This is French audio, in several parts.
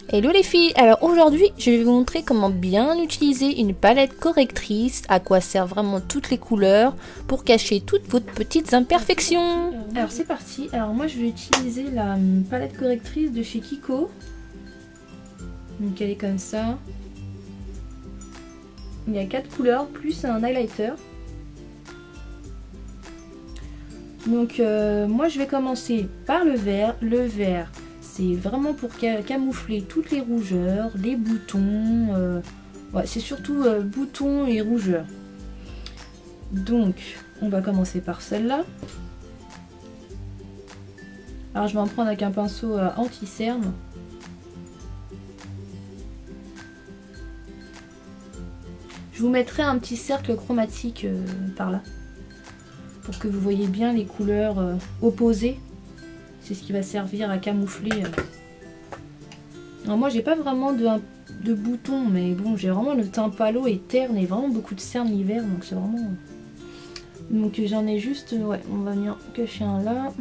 Hello les filles, alors aujourd'hui je vais vous montrer comment bien utiliser une palette correctrice, à quoi servent vraiment toutes les couleurs pour cacher toutes vos petites imperfections. Alors c'est parti, alors moi je vais utiliser la palette correctrice de chez Kiko. Donc elle est comme ça. Il y a 4 couleurs plus un highlighter. Donc moi je vais commencer par le vert. Le vert c'est vraiment pour camoufler toutes les rougeurs, les boutons. Ouais, c'est surtout boutons et rougeurs. Donc on va commencer par celle-là. Alors je vais en prendre avec un pinceau anti-cerne. Je vous mettrai un petit cercle chromatique par là, pour que vous voyez bien les couleurs opposées. C'est ce qui va servir à camoufler. Alors moi j'ai pas vraiment de boutons, mais bon j'ai vraiment le teint pâle et terne et vraiment beaucoup de cernes l'hiver, donc c'est vraiment... Donc j'en ai juste... Ouais, on va venir cacher un là.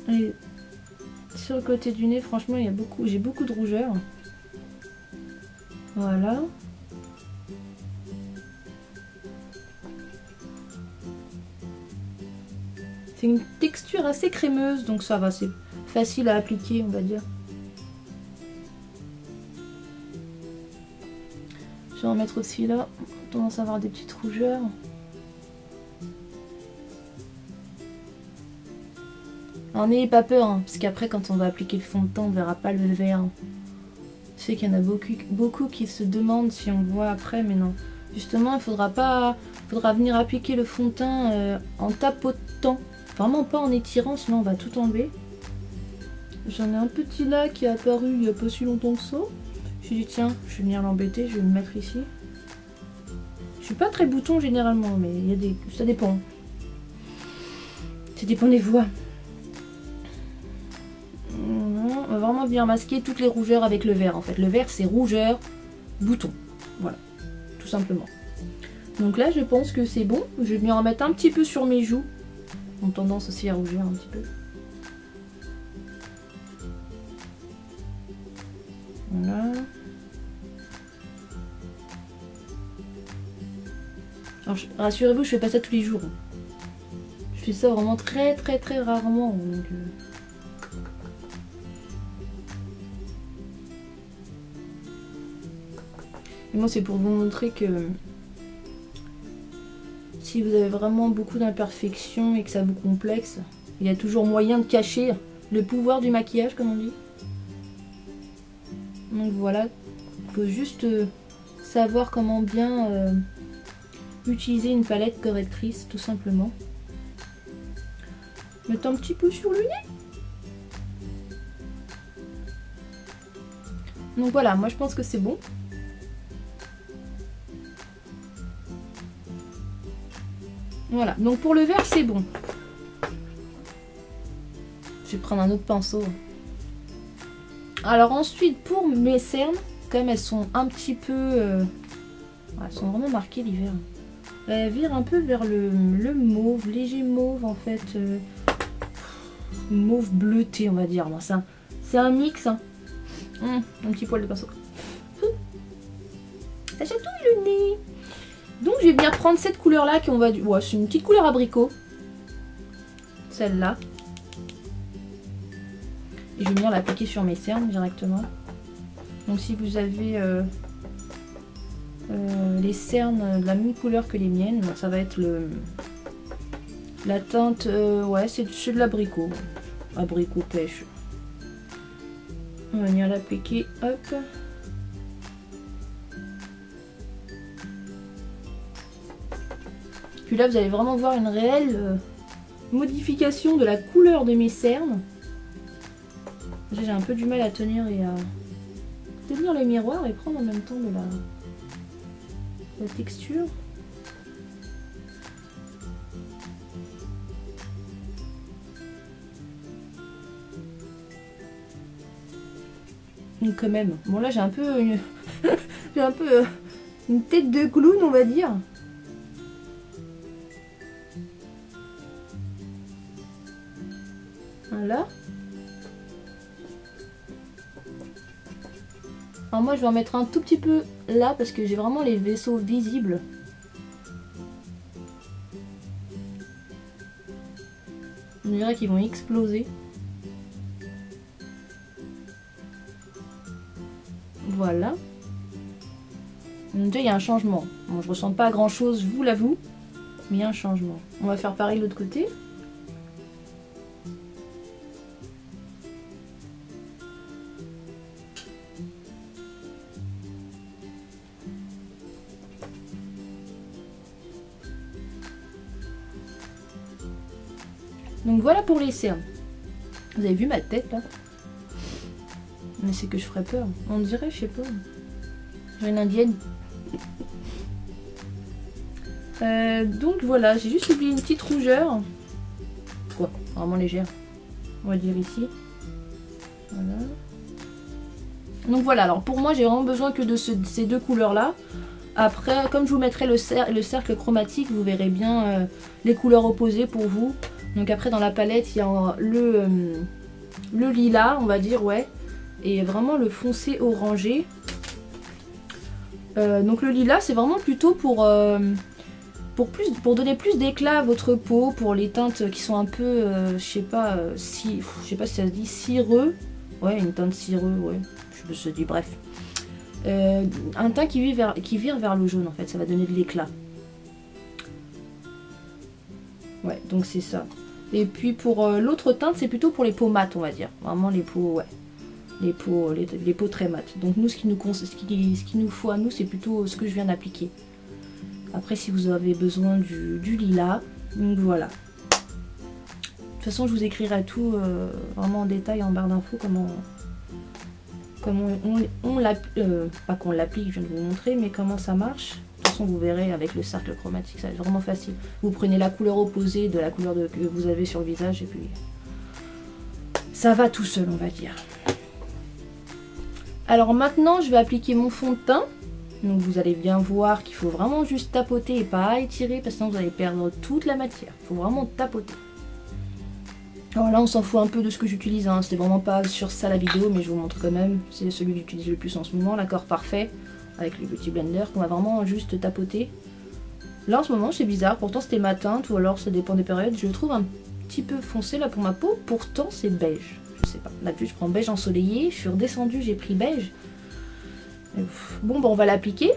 Et sur le côté du nez, franchement il y a j'ai beaucoup de rougeur. Voilà. C'est une texture assez crémeuse, donc ça va, c'est facile à appliquer, on va dire. Je vais en mettre aussi là, tendance à avoir des petites rougeurs. Alors n'ayez pas peur, hein, parce qu'après quand on va appliquer le fond de teint, on ne verra pas le vert. Je sais qu'il y en a beaucoup qui se demandent si on le voit après, mais non. Justement, il faudra venir appliquer le fond de teint en tapotant. Vraiment pas en étirant, sinon on va tout enlever. J'en ai un petit là qui est apparu il n'y a pas si longtemps que ça. Je me suis dit tiens, je vais venir l'embêter, je vais le mettre ici. Je suis pas très bouton généralement, mais il y a ça dépend. Ça dépend des voix. On va vraiment venir masquer toutes les rougeurs avec le vert en fait. Le vert c'est rougeur, bouton. Voilà, tout simplement. Donc là je pense que c'est bon. Je vais venir en mettre un petit peu sur mes joues. Ont tendance aussi à rougir un petit peu. Voilà. Alors rassurez-vous, je fais pas ça tous les jours. Je fais ça vraiment très rarement. Donc, Et moi c'est pour vous montrer que si vous avez vraiment beaucoup d'imperfections et que ça vous complexe, il y a toujours moyen de cacher le pouvoir du maquillage, comme on dit. Donc voilà, il faut juste savoir comment bien utiliser une palette correctrice, tout simplement. Mettre un petit peu sur le nez. Donc voilà, moi je pense que c'est bon. Voilà, donc pour le vert c'est bon. Je vais prendre un autre pinceau. Alors ensuite pour mes cernes, comme elles sont un petit peu... elles sont vraiment marquées l'hiver. Elles virent un peu vers le mauve, léger mauve en fait. Mauve bleuté on va dire. C'est un mix. Hein. Un petit poil de pinceau. Ça chatouille le nez. Donc je vais venir prendre cette couleur là qui on va... Ouais, c'est une petite couleur abricot. Celle-là. Et je vais venir l'appliquer sur mes cernes directement. Donc si vous avez les cernes de la même couleur que les miennes, ça va être la teinte... ouais, c'est de l'abricot. Abricot pêche. On va venir l'appliquer. Hop. Puis là, vous allez vraiment voir une réelle modification de la couleur de mes cernes. J'ai un peu du mal à tenir et à tenir le miroir et prendre en même temps de la texture. Donc quand même, bon là j'ai un peu une tête de clown on va dire. Voilà. Alors moi je vais en mettre un tout petit peu là parce que j'ai vraiment les vaisseaux visibles. On dirait qu'ils vont exploser. Voilà. Donc déjà il y a un changement. Bon, je ressens pas grand chose, je vous l'avoue. Mais il y a un changement. On va faire pareil de l'autre côté. Donc voilà pour les cernes. Vous avez vu ma tête là? Mais c'est que je ferais peur. On dirait, je sais pas. J'ai une indienne. Donc voilà, j'ai juste oublié une petite rougeur. Quoi? Vraiment légère. On va dire ici. Voilà. Donc voilà, alors pour moi j'ai vraiment besoin que de ces deux couleurs là. Après, comme je vous mettrai le cercle chromatique, vous verrez bien les couleurs opposées pour vous. Donc après dans la palette il y a le lilas, on va dire, ouais. Et vraiment le foncé orangé. Donc le lilas c'est vraiment plutôt pour donner plus d'éclat à votre peau, pour les teintes qui sont un peu, je sais pas si ça se dit cireux. Ouais, une teinte cireux, ouais. Je dis bref. Un teint qui vire vers le jaune en fait, ça va donner de l'éclat. Ouais, donc c'est ça. Et puis pour l'autre teinte, c'est plutôt pour les peaux mates, on va dire. Vraiment les peaux, ouais. Les peaux très mates. Donc nous, ce qu'il nous faut à nous, c'est plutôt ce que je viens d'appliquer. Après, si vous avez besoin du lilas, donc voilà. De toute façon, je vous écrirai tout vraiment en détail en barre d'infos comment on l'applique, pas qu'on l'applique, je viens de vous montrer, mais comment ça marche. De toute façon, vous verrez avec le cercle chromatique, ça va être vraiment facile. Vous prenez la couleur opposée de la couleur que vous avez sur le visage et puis ça va tout seul, on va dire. Alors maintenant, je vais appliquer mon fond de teint. Donc vous allez bien voir qu'il faut vraiment juste tapoter et pas étirer parce que sinon vous allez perdre toute la matière. Il faut vraiment tapoter. Alors là on s'en fout un peu de ce que j'utilise, hein. C'était vraiment pas sur ça la vidéo mais je vous montre quand même. C'est celui que j'utilise le plus en ce moment, l'accord parfait avec le Beauty Blender qu'on va vraiment juste tapoter. Là en ce moment c'est bizarre, pourtant c'était ma teinte ou alors ça dépend des périodes. Je le trouve un petit peu foncé là pour ma peau, pourtant c'est beige. Je sais pas, d'habitude je prends beige ensoleillé, je suis redescendue, j'ai pris beige. Bon, bah on va l'appliquer.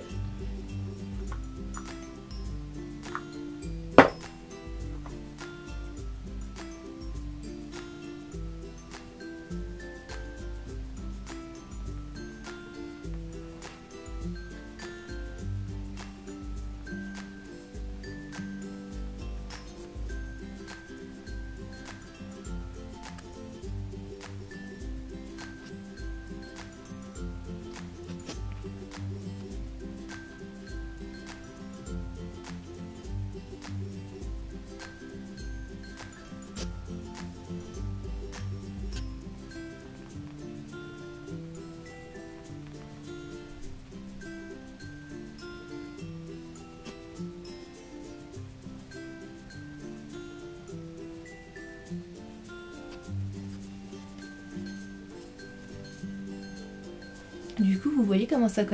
Du coup, vous voyez comment ça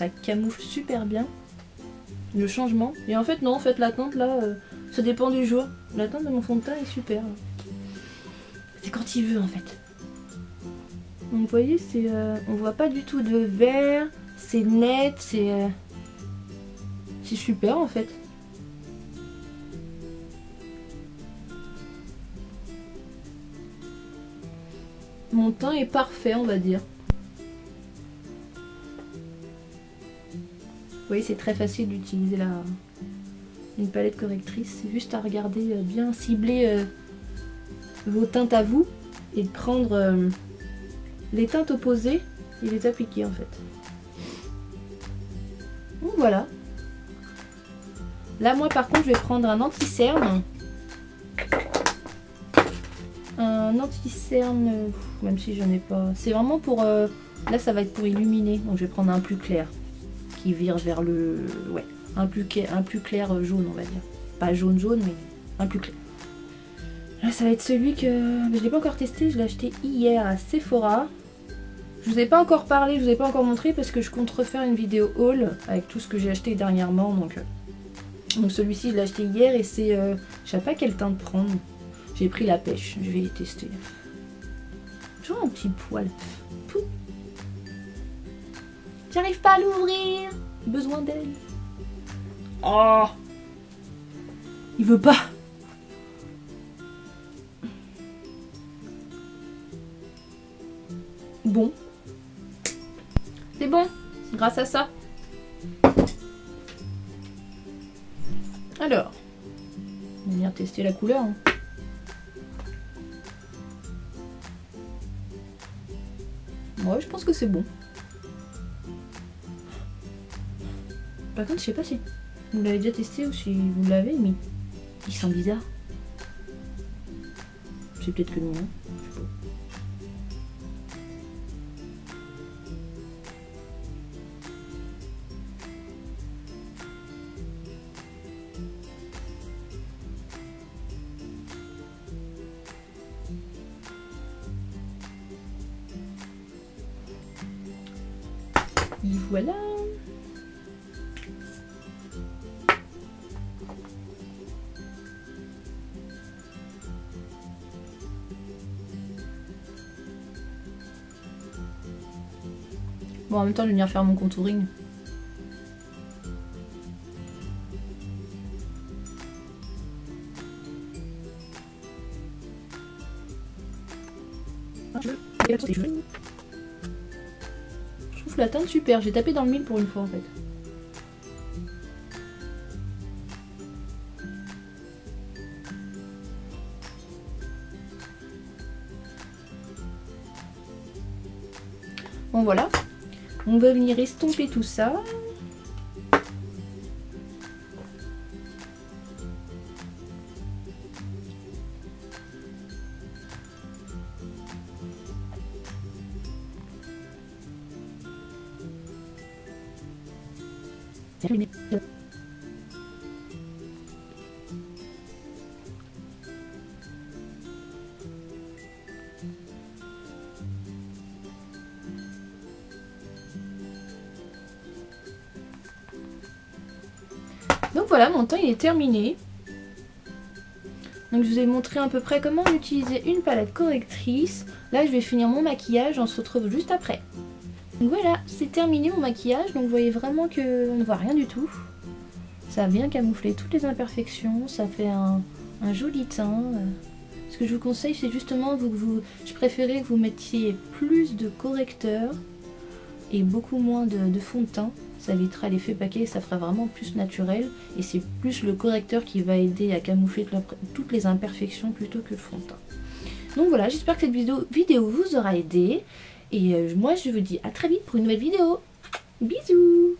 camoufle super bien le changement. Et en fait, non, en fait, la teinte là, ça dépend du jour. La teinte de mon fond de teint est super. C'est quand il veut en fait. Donc, vous voyez, on voit pas du tout de vert, c'est net, c'est super en fait. Mon teint est parfait, on va dire. Vous voyez, c'est très facile d'utiliser une palette correctrice. C'est juste à regarder, bien cibler vos teintes à vous et de prendre les teintes opposées et les appliquer en fait. Donc voilà. Là, moi par contre, je vais prendre un anti-cerne. Un anti-cerne, même si j'en ai pas. C'est vraiment pour. Là, ça va être pour illuminer. Donc, je vais prendre un plus clair. Qui vire vers le... Ouais, un plus clair jaune, on va dire. Pas jaune, mais un plus clair. Là, ça va être celui que... je l'ai pas encore testé, je l'ai acheté hier à Sephora. Je vous ai pas encore parlé, je vous ai pas encore montré parce que je compte refaire une vidéo haul avec tout ce que j'ai acheté dernièrement. Donc celui-ci, je l'ai acheté hier et c'est... je sais pas quel teint de prendre. J'ai pris la pêche, je vais les tester. Toujours un petit poil. Pouh. J'arrive pas à l'ouvrir. Besoin d'aide. Oh, il veut pas. Bon. C'est bon, grâce à ça. Alors, on va venir tester la couleur. Hein. Ouais, je pense que c'est bon. Par contre, je sais pas si vous l'avez déjà testé ou si vous l'avez, mais il sent bizarre. C'est peut-être que le mien, je sais pas. Et voilà. Bon, en même temps, je vais venir faire mon contouring. Je trouve la teinte super. J'ai tapé dans le mille pour une fois en fait. Bon voilà. On va venir estomper tout ça. Donc voilà, mon teint il est terminé. Donc je vous ai montré à peu près comment utiliser une palette correctrice. Là je vais finir mon maquillage, on se retrouve juste après. Donc voilà, c'est terminé mon maquillage, donc vous voyez vraiment qu'on ne voit rien du tout. Ça a bien camouflé toutes les imperfections, ça fait un joli teint. Ce que je vous conseille c'est justement, je préférais que vous mettiez plus de correcteur et beaucoup moins de fond de teint. Ça évitera l'effet paquet, ça fera vraiment plus naturel. Et c'est plus le correcteur qui va aider à camoufler toutes les imperfections plutôt que le fond de teint. Donc voilà, j'espère que cette vidéo vous aura aidé. Et moi je vous dis à très vite pour une nouvelle vidéo. Bisous!